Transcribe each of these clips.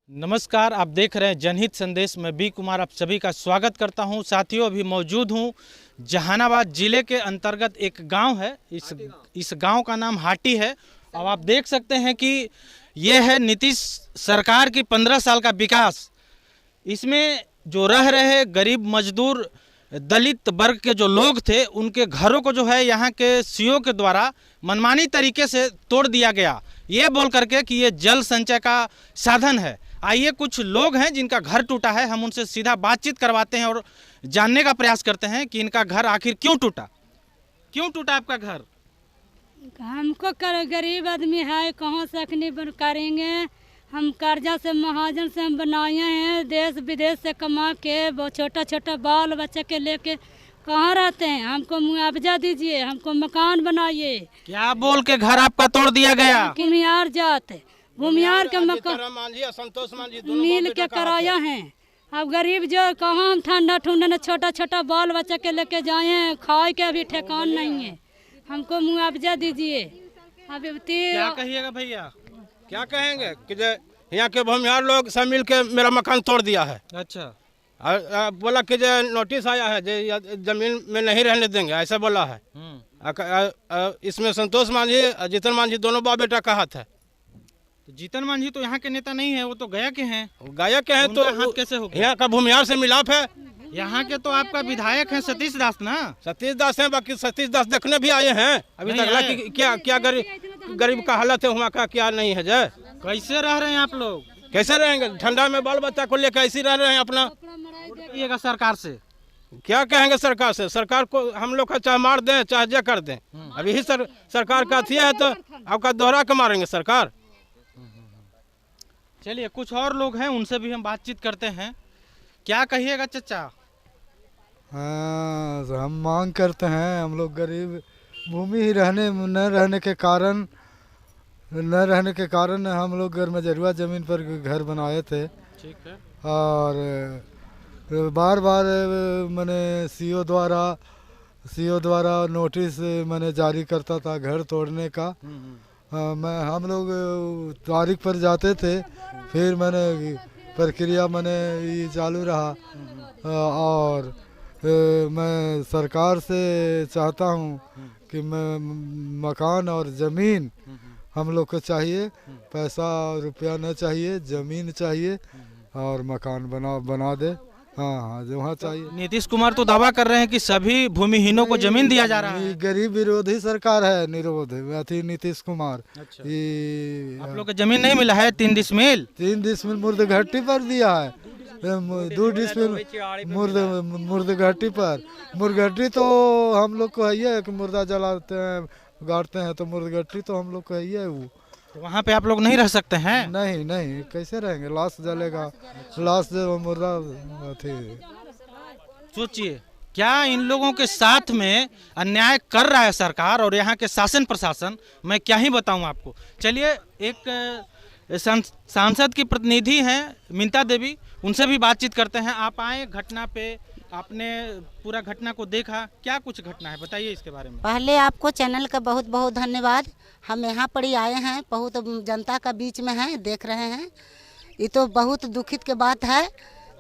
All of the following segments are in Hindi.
नमस्कार, आप देख रहे हैं जनहित संदेश में बी कुमार आप सभी का स्वागत करता हूं। साथियों, अभी मौजूद हूं जहानाबाद जिले के अंतर्गत एक गांव है। इस गांव का नाम हाटी है। अब आप देख सकते हैं कि यह है नीतीश सरकार की 15 साल का विकास। इसमें जो रह रहे गरीब मजदूर दलित वर्ग के जो लोग थे, उनके घरों को जो है यहाँ के सीओ के द्वारा मनमानी तरीके से तोड़ दिया गया, ये बोल करके कि ये जल संचय का साधन है। आइए, कुछ लोग हैं जिनका घर टूटा है, हम उनसे सीधा बातचीत करवाते हैं और जानने का प्रयास करते हैं कि इनका घर आखिर क्यों टूटा। क्यों टूटा आपका घर? हमको गरीब आदमी है, कहाँ से अखनी करेंगे। हम कर्जा से महाजन से हम बनाए हैं, देश विदेश से कमा के छोटा छोटा बाल बच्चे के लेके कहाँ रहते हैं। हमको मुआवजा दीजिए, हमको मकान बनाइए। क्या बोल के घर आपका तोड़ दिया गया? भूमियार जात भूमियार के मकान मिल के कराया है। अब गरीब जो कहाँ हम ठंडा ठंडा छोटा छोटा बाल बच्चे के लेके जाए, खाए के अभी ठेकान नहीं है। हमको मुआवजा दीजिए। अभी क्या कहिएगा भैया? क्या कहेंगे कि यहाँ के भूमिहार लोग सब मिल के मेरा मकान तोड़ दिया है। अच्छा, बोला कि नोटिस आया है, जमीन में नहीं रहने देंगे, ऐसा बोला है। इसमें संतोष मांझी, जीतन मांझी दोनों बाप बेटा का हाथ है। तो जीतन मांझी तो यहाँ के नेता नहीं है, वो तो गया के हैं। गया के हैं तो हाथ कैसे हो? यहाँ का भूमिहार से मिलाप है। यहाँ के तो आपका विधायक है सतीश दास ना? सतीश दास है, बाकी सतीश दास देखने भी आए हैं अभी तक। क्या क्या गरीब का हालत है वहाँ का, क्या नहीं है। जय कैसे रह रहे हैं आप लोग? कैसे रहेंगे? ठंडा में बाल बच्चा को लेकर ऐसे रह रहे हैं अपना। ये सरकार से क्या कहेंगे? सरकार से, सरकार को हम लोग का चाहे मार दें चाहे जे कर दें। अभी ही सरकार का अथी है तो आपका दोहरा के मारेंगे सरकार। चलिए, कुछ और लोग हैं, उनसे भी हम बातचीत करते हैं। क्या कहिएगा चाचा? हाँ, हम मांग करते हैं, हम लोग गरीब भूमि ही न रहने के कारण हम लोग गरमजरुआ ज़मीन पर घर बनाए थे। ठीक है। और बार बार मैंने सीओ द्वारा नोटिस मैंने जारी करता था घर तोड़ने का। हम लोग तारीख पर जाते थे, फिर मैंने प्रक्रिया ये चालू रहा। और मैं सरकार से चाहता हूँ कि मैं मकान और ज़मीन हम लोग को चाहिए। पैसा रुपया न चाहिए, ज़मीन चाहिए और मकान बना दे। हाँ, जो वहाँ चाहिए। नीतीश कुमार तो दावा कर रहे हैं कि सभी भूमिहीनों को जमीन दिया जा रहा है। गरीब विरोधी सरकार है, नीतीश कुमार। अच्छा। ये आप लोग को जमीन नहीं मिला है? 3 डिसमिल मुर्दघट्टी पर दिया है। 2 डिसमिल मुर्दघट्टी पर। मुर्दघट्टी तो हम लोग को है कि मुर्दा जलाते हैं, गाड़ते हैं, तो मुर्दघट्टी तो हम लोग को है। वो तो वहाँ पे आप लोग नहीं रह सकते हैं? नहीं, कैसे रहेंगे? लाश जलेगा, लाश मुर्दा थे। सोचिए, क्या इन लोगों के साथ में अन्याय कर रहा है सरकार और यहाँ के शासन प्रशासन। मैं क्या ही बताऊँ आपको। चलिए, एक सांसद की प्रतिनिधि हैं मिंता देवी, उनसे भी बातचीत करते हैं। आप आए घटना पे, आपने पूरा घटना को देखा, क्या कुछ घटना है बताइए इसके बारे में। पहले आपको चैनल का बहुत बहुत धन्यवाद। हम यहाँ पर ही आए हैं, बहुत जनता का बीच में हैं, देख रहे हैं। ये तो बहुत दुखित की बात है,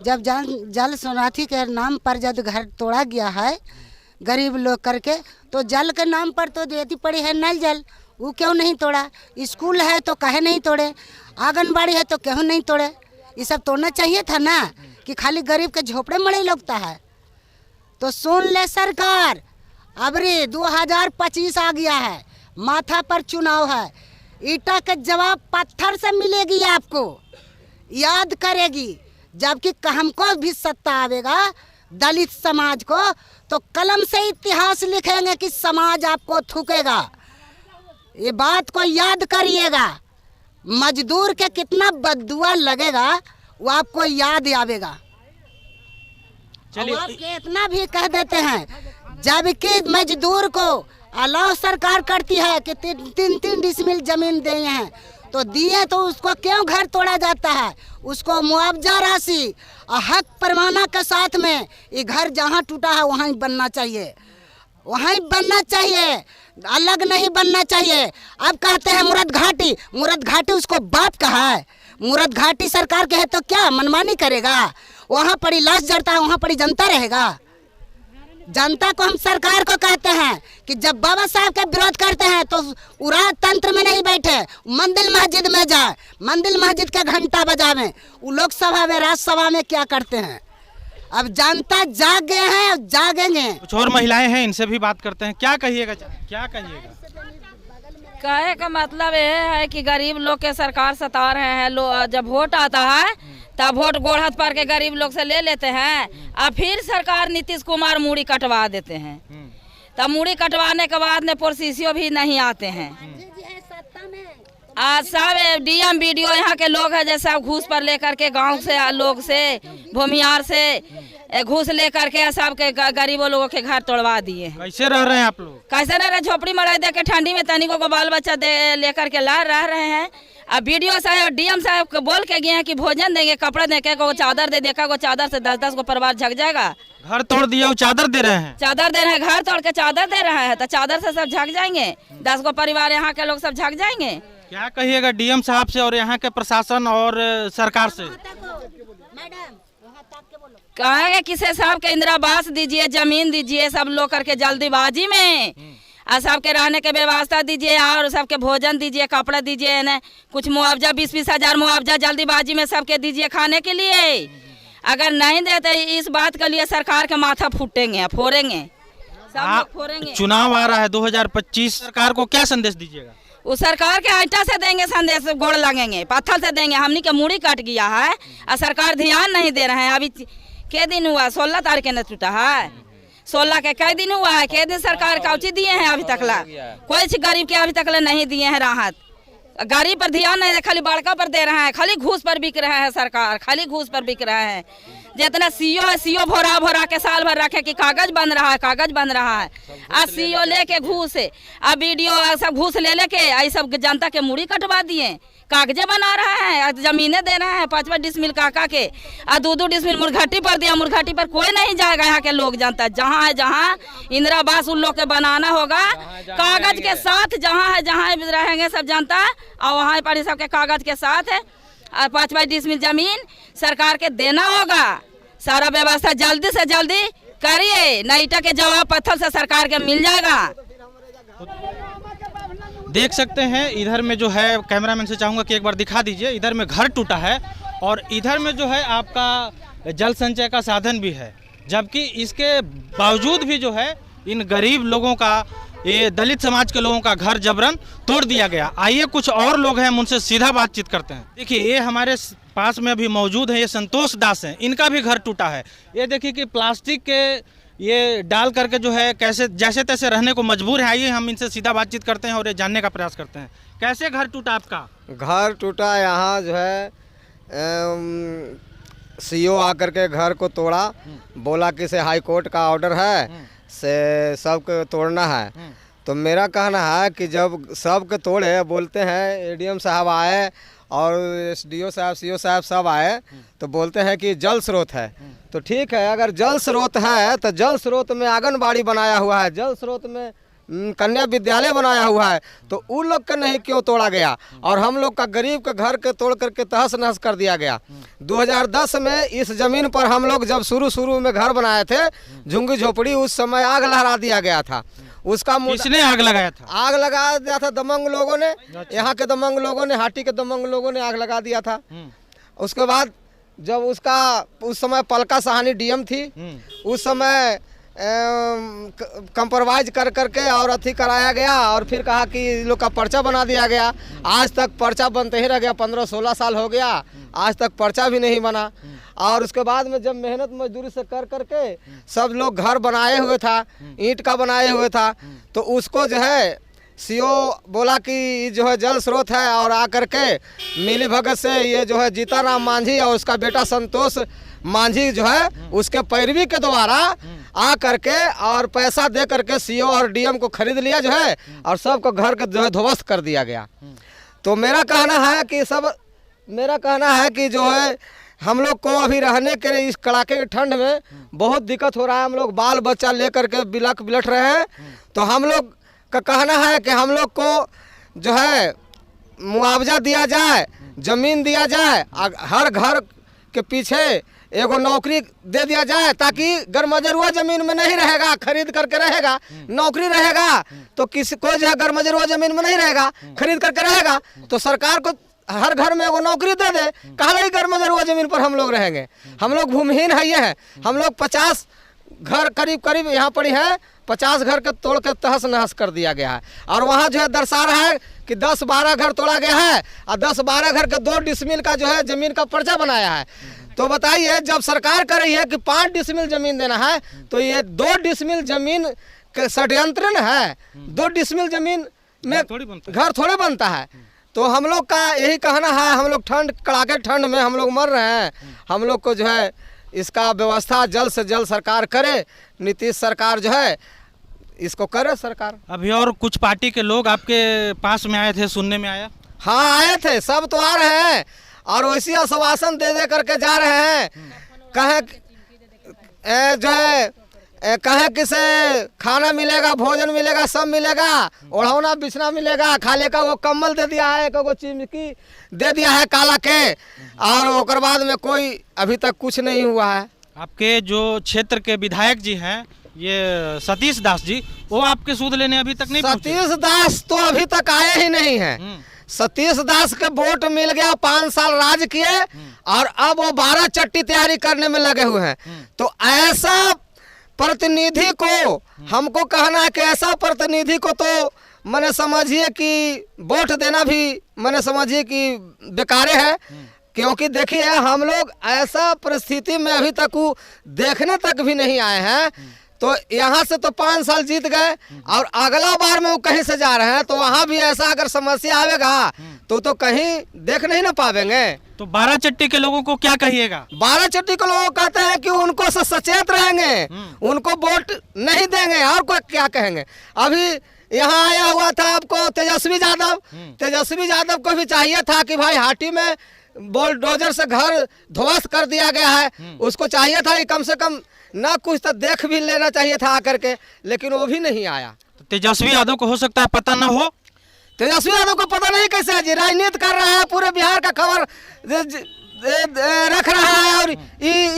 जब जल शरणार्थी के नाम पर जब घर तोड़ा गया है गरीब लोग करके, तो जल के नाम पर तो देती पड़ी है नल जल, वो क्यों नहीं तोड़ा? स्कूल है तो कहे नहीं तोड़े? आंगनबाड़ी है तो क्यों नहीं तोड़े? ये सब तोड़ना चाहिए था ना, कि खाली गरीब के झोपड़े मड़े लगता है। तो सुन ले सरकार, अबरी 2025 आ गया है, माथा पर चुनाव है। ईटा का जवाब पत्थर से मिलेगी, आपको याद करेगी। जबकि हमको भी सत्ता आवेगा दलित समाज को, तो कलम से इतिहास लिखेंगे कि समाज आपको थूकेगा। ये बात को याद करिएगा। मजदूर के कितना बद्दुआ लगेगा वो आपको याद आवेगा। चलिए, आपके इतना भी कह देते हैं, जबकि मजदूर को अलाउ सरकार करती है कि 3 डिसमिल जमीन दिए हैं, तो दिए तो उसको क्यों घर तोड़ा जाता है? उसको मुआवजा राशि और हक परवाना के साथ में ये घर जहाँ टूटा है वहीं बनना चाहिए, वहीं बनना चाहिए, अलग नहीं बनना चाहिए। अब कहते हैं मुरद घाटी उसको बाप कहा है। मूरत घाटी सरकार के है तो क्या मनमानी करेगा? वहाँ पड़ी लाश जड़ता है, वहाँ पड़ी जनता रहेगा। जनता को हम सरकार को कहते हैं कि जब बाबा साहब का विरोध करते हैं तो उरा तंत्र में नहीं बैठे, मंदिर मस्जिद में जाए, मंदिर मस्जिद का घंटा बजावे। वो लोकसभा में राज्यसभा में क्या करते हैं? अब जनता जाग गए हैं, जागेंगे। कुछ और महिलाएं हैं, इनसे भी बात करते हैं। क्या कहिएगा, क्या कहिएगा? कहे का मतलब ये है कि गरीब लोग के सरकार सता रहे हैं। जब वोट आता है तब वोट गोड़ हाथ पार के गरीब लोग से ले लेते हैं और फिर सरकार नीतीश कुमार मूड़ी कटवा देते हैं। तब मूड़ी कटवाने के बाद में प्रोसीसीओ भी नहीं आते हैं। आज सब डीएम बीडीओ यहाँ के लोग हैं जैसे घूस पर लेकर के गांव से लोग से भूमियार से घूस लेकर के सबके गरीबों लोगों के घर तोड़वा दिए। कैसे रह रहे हैं आप लोग? कैसे रह रहे? झोपड़ी मड़ाई दे के ठंडी में तनिकों को बाल बच्चा दे लेकर के ला रह रहे हैं। अब बीडीओ साहब डीएम साहब को बोल के गए हैं कि भोजन देंगे, कपड़ा देंगे, को चादर दे देखा को चादर से 10-10 को परिवार झक जाएगा। घर तोड़ दिया, वो चादर दे रहे हैं। चादर दे रहे हैं, घर तोड़ के चादर दे रहे हैं तो चादर से सब झक जाएंगे। 10 को परिवार यहाँ के लोग सब झक जाएंगे। क्या कहिएगा डीएम साहब से और यहाँ के प्रशासन और सरकार से? कहेंगे किसी साहब के इंदिरा आवास दीजिए, जमीन दीजिए सब लोग करके जल्दीबाजी में, और सबके रहने के व्यवस्था दीजिए और सबके भोजन दीजिए, कपड़ा दीजिए, न कुछ मुआवजा 20-20 हजार मुआवजा जल्दीबाजी में सबके दीजिए खाने के लिए। अगर नहीं देते इस बात के लिए सरकार के माथा फूटेंगे, फोड़ेंगे, सब लोग फोड़ेंगे। चुनाव आ रहा है 2025, सरकार को क्या संदेश दीजिएगा? उस सरकार के आटा से देंगे संदेश, गोड़ लगेंगे, पत्थर से देंगे। हमनी के मूड़ी कट गया है और सरकार ध्यान नहीं दे रहे हैं। अभी के दिन हुआ? 16 तारीख न टूटा है, 16 के कई दिन हुआ है? के दिन सरकार काउची दिए हैं अभी तक ला? कोई गरीब के अभी तक ला नहीं दिए हैं राहत। गरीब पर ध्यान नहीं, खाली बड़का पर दे रहे हैं, खाली घूस पर बिक रहा है सरकार, खाली घूस पर बिक रहा है। जितना सीओ है सीओ भोरा भोरा के साल भर रखे कि कागज बन रहा है, कागज बन रहा है। आज सीओ लेके घूस, अब बीडीओ सब घूस ले लेके आई सब जनता के मूड़ी कटवा दिए, कागजे बना रहा है, जमीनें दे रहे हैं 5-5 डिसमिल काका के, और 2-2 डिसमिल मुरघाटी पर दिया। मुरघाटी पर कोई नहीं जाएगा, यहाँ के लोग जानता है। जहाँ है जहाँ इंदिरा आवास उन लोग के बनाना होगा कागज के साथ, जहाँ है जहाँ रहेंगे सब जनता, और वहाँ पर सबके कागज के साथ है। और 5-5 डिसमिल जमीन सरकार के देना होगा। सारा व्यवस्था जल्दी से जल्दी करिए, नहीं ईटा के जवाब पत्थर से सरकार के मिल जाएगा। देख सकते हैं इधर में जो है, कैमरामैन से चाहूँगा कि एक बार दिखा दीजिए, इधर में घर टूटा है और इधर में जो है आपका जल संचय का साधन भी है। जबकि इसके बावजूद भी जो है इन गरीब लोगों का, ये दलित समाज के लोगों का घर जबरन तोड़ दिया गया। आइए कुछ और लोग हैं, हम उनसे सीधा बातचीत करते हैं। देखिए ये हमारे पास में अभी मौजूद है, ये संतोष दास हैं, इनका भी घर टूटा है। ये देखिए कि प्लास्टिक के ये डाल करके जो है कैसे जैसे तैसे रहने को मजबूर है। आइए हम इनसे सीधा बातचीत करते हैं और ये जानने का प्रयास करते हैं। कैसे घर टूटा आपका? घर टूटा, यहाँ जो है सीओ आकर के घर को तोड़ा, बोला कि से हाई कोर्ट का ऑर्डर है से सबको तोड़ना है। तो मेरा कहना है कि जब सबके तोड़े, बोलते हैं एडीएम साहब आए और एसडीओ साहब सीओ साहब सब आए तो बोलते हैं कि जल स्रोत है। तो ठीक है, अगर जल स्रोत है तो जल स्रोत में आंगनबाड़ी बनाया हुआ है, जल स्रोत में कन्या विद्यालय बनाया हुआ है, तो उन लोग का नहीं क्यों तोड़ा गया? और हम लोग का गरीब के घर के तोड़ करके तहस नहस कर दिया गया। 2010 में इस जमीन पर हम लोग जब शुरू में घर बनाए थे, झुंगी झोपड़ी, उस समय आग लहरा दिया गया था। उसका किसने आग लगाया था? आग लगा दिया था दमंग लोगों ने, यहाँ के दमंग लोगों ने, हाटी के दमंग लोगों ने आग लगा दिया था। उसके बाद जब उसका उस समय पलका सहानी डीएम थी, उस समय कंप्रोमाइज कर करके और अथी कराया गया और फिर कहा कि लोग का पर्चा बना दिया गया। आज तक पर्चा बनते ही रह गया, 15-16 साल हो गया, आज तक पर्चा भी नहीं बना। और उसके बाद में जब मेहनत मजदूरी से कर करके सब लोग घर बनाए हुए था, ईंट का बनाए हुए था, तो उसको जो है सीओ बोला कि जो है जल स्रोत है, और आकर के मिली भगत से ये जो है जीताराम मांझी और उसका बेटा संतोष मांझी जो है उसके पैरवी के द्वारा आ करके और पैसा दे करके सीओ और डीएम को खरीद लिया जो है, और सबको घर का जो है ध्वस्त कर दिया गया। तो मेरा कहना है कि जो है हम लोग को अभी रहने के लिए इस कड़ाके की ठंड में बहुत दिक्कत हो रहा है। हम लोग बाल बच्चा लेकर के बिलट रहे हैं। तो हम लोग का कहना है कि हम लोग को जो है मुआवजा दिया जाए, जमीन दिया जाए, हर घर के पीछे एगो नौकरी दे दिया जाए, ताकि गरमजरुआ जमीन में नहीं रहेगा, खरीद करके रहेगा, नौकरी रहेगा तो किसी को जो है गरमजरुआ जमीन में नहीं रहेगा, खरीद करके रहेगा। तो सरकार को हर घर में एगो नौकरी दे दे, कहाँ लगी गरमजरुआ जमीन पर हम लोग रहेंगे। हम लोग भूमिहीन है, ये है। हम लोग 50 घर करीब यहाँ पर है, 50 घर के तोड़ के तहस नहस कर दिया गया है। और वहाँ जो है दर्शा रहा है कि 10-12 घर तोड़ा गया है और 10-12 घर के 2 डिसमिल का जो है जमीन का पर्चा बनाया है। तो बताइए, जब सरकार कर रही है कि 5 डिसमिल जमीन देना है, तो ये 2 डिसमिल जमीन के षड्यंत्र है। 2 डिसमिल जमीन में घर थोड़े बनता है। तो हम लोग का यही कहना है, हम लोग कड़ाके ठंड में हम लोग मर रहे हैं। हम लोग को जो है इसका व्यवस्था जल्द से जल्द सरकार करे। नीतीश सरकार जो है इसको करे सरकार। अभी और कुछ पार्टी के लोग आपके पास में आए थे, सुनने में आया? हाँ, आए थे, सब तो आ रहे हैं और वैसी आश्वासन दे करके जा रहे हैं। कहे जो है कहे किसे खाना मिलेगा, भोजन मिलेगा, सब मिलेगा, ओढ़ौना बिछना मिलेगा, खाले का वो कम्बल दे दिया है, एगो चिमकी दे दिया है काला के, और ओकर बाद में कोई अभी तक कुछ नहीं हुआ है। आपके जो क्षेत्र के विधायक जी हैं, ये सतीश दास जी, वो आपके सूद लेने अभी तक नहीं पहुंचे? सतीश दास तो अभी तक आए ही नहीं है। सतीश दास के वोट मिल गया, 5 साल राज किए और अब वो 12 चट्टी तैयारी करने में लगे हुए हैं। तो ऐसा प्रतिनिधि को हमको कहना है कि ऐसा प्रतिनिधि को तो मैंने समझिए कि वोट देना भी मैंने समझिए कि बेकारे है। क्योंकि देखिए, हम लोग ऐसा परिस्थिति में अभी तक वो देखने तक भी नहीं आए हैं। तो यहाँ से तो 5 साल जीत गए और अगला बार में वो कहीं से जा रहे हैं, तो वहाँ भी ऐसा अगर समस्या आवेगा तो कहीं देख नहीं ना पावेंगे। तो 12 चट्टी के लोगों को क्या कहिएगा? 12 चट्टी के लोग कहते हैं कि उनको से सचेत रहेंगे, उनको वोट नहीं देंगे, और कोई क्या कहेंगे। अभी यहाँ आया हुआ था आपको तेजस्वी यादव को भी चाहिए था कि भाई हाटी में बुलडोजर से घर ध्वस्त कर दिया गया है, उसको चाहिए था कि कम से कम ना कुछ तो देख भी लेना चाहिए था आकर के, लेकिन वो भी नहीं आया। तो तेजस्वी यादव को हो सकता है पता ना हो? तेजस्वी यादव को पता नहीं कैसे है जी, राजनीति कर रहा है, पूरे बिहार का खबर रख रहा है और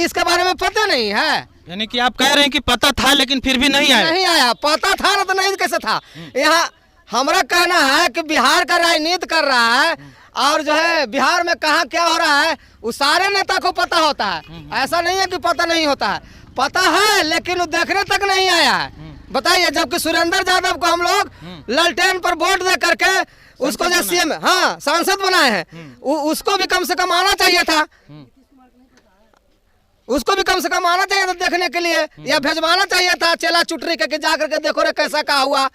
इसके बारे में पता नहीं है। यानी कि आप कह रहे हैं कि पता था लेकिन फिर भी नहीं आया? पता था ना तो नहीं कैसे था। यहाँ हमारा कहना है कि बिहार का राजनीति कर रहा है और जो है बिहार में कहाँ क्या हो रहा है वो सारे नेता को पता होता है। ऐसा नहीं है कि पता नहीं होता है, पता है लेकिन वो देखने तक नहीं आया है। बताइए, जबकि सुरेंद्र यादव को हम लोग ललटेन पर वोट दे करके उसको जो सीएम सांसद बनाए हैं, उसको भी कम से कम आना चाहिए था, उसको भी कम से कम आना चाहिए था देखने के लिए, या भेजवाना चाहिए था चेला चुटरी करके जा करके देखो रे कैसा क्या हुआ।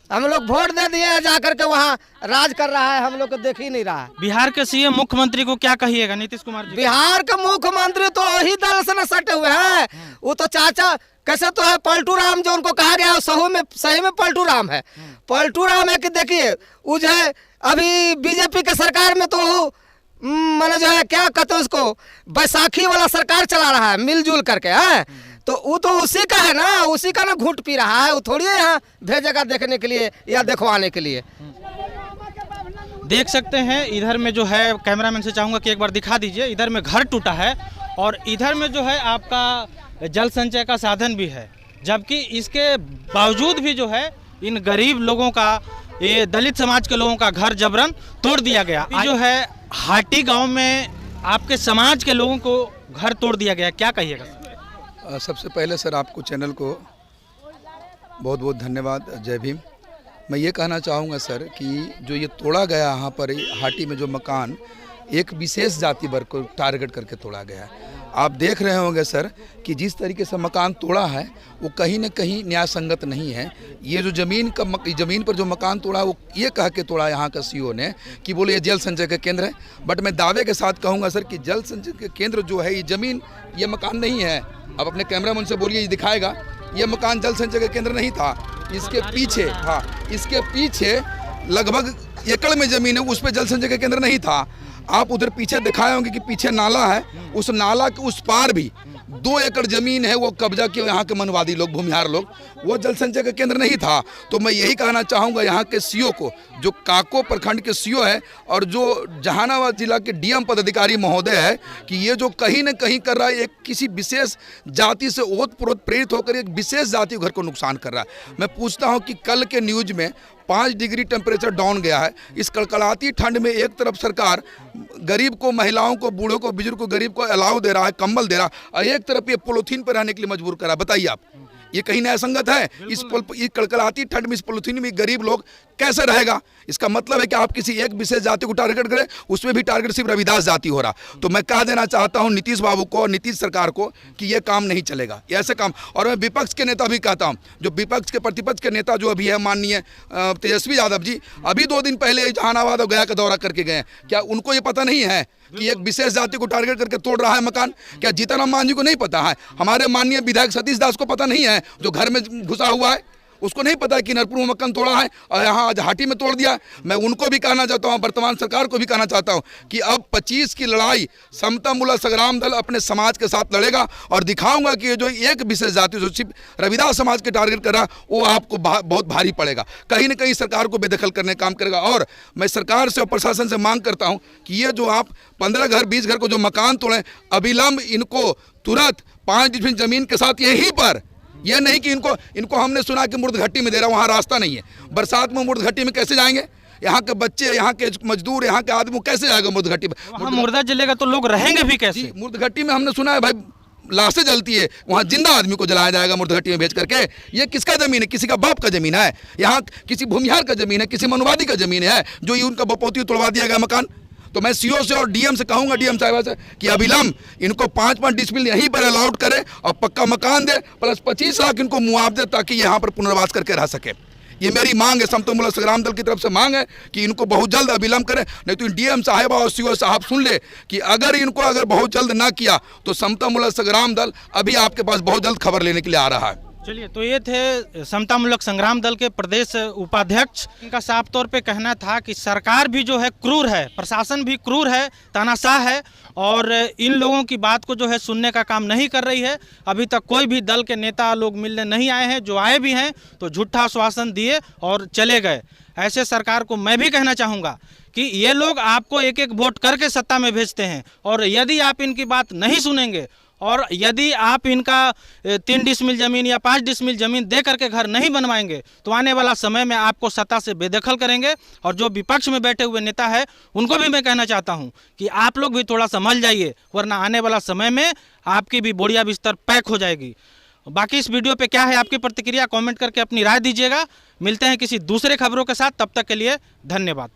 हम लोग वोट दे दिए, जा करके वहाँ राज कर रहा है, हम लोग को देख ही नहीं रहा है। बिहार के सीएम मुख्यमंत्री को क्या कहिएगा, नीतीश कुमार जी? बिहार के मुख्यमंत्री तो वही दल से न सटे हुए हैं। वो तो चाचा कैसे तो है पलटू राम, जो उनको कहा गया सही में पलटू राम है। पलटू राम है कि देखिए वो जो है अभी बीजेपी के सरकार में तो मैंने जो है क्या कहते हैं उसको, बैसाखी वाला सरकार चला रहा है मिलजुल करके है। तो वो तो उसी का है ना, उसी का ना घूट पी रहा है। वो थोड़ी यहाँ भेजेगा देखने के लिए या दिखवाने के लिए। देख सकते हैं इधर में जो है, कैमरामैन से चाहूँगा कि एक बार दिखा दीजिए, इधर में घर टूटा है और इधर में जो है आपका जल संचय का साधन भी है। जबकि इसके बावजूद भी जो है इन गरीब लोगों का, ये दलित समाज के लोगों का घर जबरन तोड़ दिया गया। जो है हाटी गांव में आपके समाज के लोगों को घर तोड़ दिया गया, क्या कहिएगा? सबसे पहले सर आपको चैनल को बहुत बहुत धन्यवाद, जय भीम। मैं ये कहना चाहूँगा सर कि जो ये तोड़ा गया यहाँ पर हाटी में जो मकान, एक विशेष जाति वर्ग को टारगेट करके तोड़ा गया है। आप देख रहे होंगे सर कि जिस तरीके से मकान तोड़ा है वो कहीं न कहीं न्याय संगत नहीं है। ये जो ज़मीन पर जो मकान तोड़ा वो ये कह के तोड़ा यहाँ का सीओ ने कि बोले ये जल संचय का केंद्र है। बट मैं दावे के साथ कहूँगा सर कि जल संचय के केंद्र जो है ये ज़मीन, ये मकान नहीं है। अब अपने कैमरामैन से बोलिए, ये दिखाएगा, ये मकान जल संचय का केंद्र नहीं था। इसके पीछे इसके पीछे लगभग एकड़ में ज़मीन है, उस पर जल संचय का केंद्र नहीं था। आप उधर पीछे दिखाए होंगे कि पीछे नाला है, उस नाला के उस पार भी 2 एकड़ जमीन है वो कब्जा किए यहाँ के मनवादी लोग, भूमिहार लोग, वो जल संचय का केंद्र नहीं था। तो मैं यही कहना चाहूँगा यहाँ के सीओ को, जो काको प्रखंड के सीओ है और जो जहानाबाद जिला के डीएम पदाधिकारी महोदय है, कि ये जो कहीं न कहीं कर रहा है, एक किसी विशेष जाति से ओतप्रोत प्रेरित होकर एक विशेष जाति घर को नुकसान कर रहा है। मैं पूछता हूँ कि कल के न्यूज में 5 डिग्री टेम्परेचर डाउन गया है। इस कड़कड़ाती ठंड में एक तरफ सरकार गरीब को, महिलाओं को, बूढ़ों को, बुजुर्ग को, गरीब को अलाव दे रहा है, कंबल दे रहा है, और एक तरफ ये पॉलीथीन पर रहने के लिए मजबूर कर रहा है। बताइए आप, ये कहीं न्याय संगत है? इस कड़कड़ाती ठंड में इस पॉलीथीन में गरीब लोग कैसे रहेगा? इसका मतलब है कि आप किसी एक विशेष जाति को टारगेट करें, उसमें भी टारगेट सिर्फ रविदास जाति हो रहा। तो मैं कह देना चाहता हूं नीतीश बाबू को और नीतीश सरकार को कि ये काम नहीं चलेगा, ये ऐसे काम। और मैं विपक्ष के नेता भी कहता हूं, जो विपक्ष के प्रतिपक्ष के नेता जो अभी है माननीय तेजस्वी यादव जी, अभी 2 दिन पहले जहानाबाद और गया का दौरा करके गए। क्या उनको ये पता नहीं है कि एक विशेष जाति को टारगेट करके तोड़ रहा है मकान? क्या जीतन राम मांझी को नहीं पता है? हमारे माननीय विधायक सतीश दास को पता नहीं है, जो घर में घुसा हुआ है? उसको नहीं पता है कि नरपुर में मकान तोड़ा है और यहाँ आज हाटी में तोड़ दिया? मैं उनको भी कहना चाहता हूँ, वर्तमान सरकार को भी कहना चाहता हूँ कि अब 25 की लड़ाई समता मूलक संग्राम दल अपने समाज के साथ लड़ेगा और दिखाऊंगा कि ये जो एक विशेष जाति जो सिर्फ रविदास समाज के टारगेट कर रहा है, वो आपको बहुत भारी पड़ेगा। कहीं ना कहीं सरकार को बेदखल करने का काम करेगा। और मैं सरकार से और प्रशासन से मांग करता हूँ कि ये जो आप 15 घर 20 घर को जो मकान तोड़े, अविलंब इनको तुरंत 5 डिसमिल जमीन के साथ यहीं पर, यह नहीं कि इनको हमने सुना कि मुर्दघट्टी में दे रहा, वहाँ रास्ता नहीं है। बरसात में मुर्दघट्टी में कैसे जाएंगे? यहाँ के बच्चे, यहाँ के मजदूर, यहाँ के आदमी कैसे जाएगा मुर्दघट्टी में? वहाँ मुर्दा जलेगा तो लोग रहेंगे भी कैसे? मुर्दघट्टी में हमने सुना है भाई लाशें जलती है, वहाँ जिंदा आदमी को जलाया जाएगा मुर्दघट्टी में भेज करके। ये किसका जमीन है? किसी का बाप का जमीन है? यहाँ किसी भूमिहार का जमीन है, किसी मनवादी का जमीन है, जो ये उनका बपौती तोड़वा दिया गया मकान। तो मैं सीओ से और डीएम से कहूंगा, डीएम साहिबा से, कि अविलंब इनको 5-5 डिसमिल यहीं पर अलाउड करे और पक्का मकान दे, प्लस 25 लाख इनको मुआवजे, ताकि यहाँ पर पुनर्वास करके रह सके। ये मेरी मांग है, समता मूलक संग्राम दल की तरफ से मांग है कि इनको बहुत जल्द अविलंब करें। नहीं तो डीएम साहिबा और सीओ साहब सुन ले कि अगर बहुत जल्द ना किया तो समता मूलक संग्राम दल अभी आपके पास बहुत जल्द खबर लेने के लिए आ रहा है। चलिए, तो ये थे समता मूलक संग्राम दल के प्रदेश उपाध्यक्ष। इनका साफ तौर पे कहना था कि सरकार भी जो है क्रूर है, प्रशासन भी क्रूर है, तानाशाह है और इन लोगों की बात को जो है सुनने का काम नहीं कर रही है। अभी तक कोई भी दल के नेता लोग मिलने नहीं आए हैं, जो आए भी हैं तो झूठा आश्वासन दिए और चले गए। ऐसे सरकार को मैं भी कहना चाहूँगा कि ये लोग आपको एक एक वोट करके सत्ता में भेजते हैं और यदि आप इनकी बात नहीं सुनेंगे और यदि आप इनका 3 डिसमिल ज़मीन या 5 डिसमिल ज़मीन दे करके घर नहीं बनवाएंगे तो आने वाला समय में आपको सत्ता से बेदखल करेंगे। और जो विपक्ष में बैठे हुए नेता है उनको भी मैं कहना चाहता हूं कि आप लोग भी थोड़ा संभल जाइए, वरना आने वाला समय में आपकी भी बोरिया बिस्तर पैक हो जाएगी। बाकी इस वीडियो पे क्या है आपकी प्रतिक्रिया, कमेंट करके अपनी राय दीजिएगा। मिलते हैं किसी दूसरे खबरों के साथ, तब तक के लिए धन्यवाद।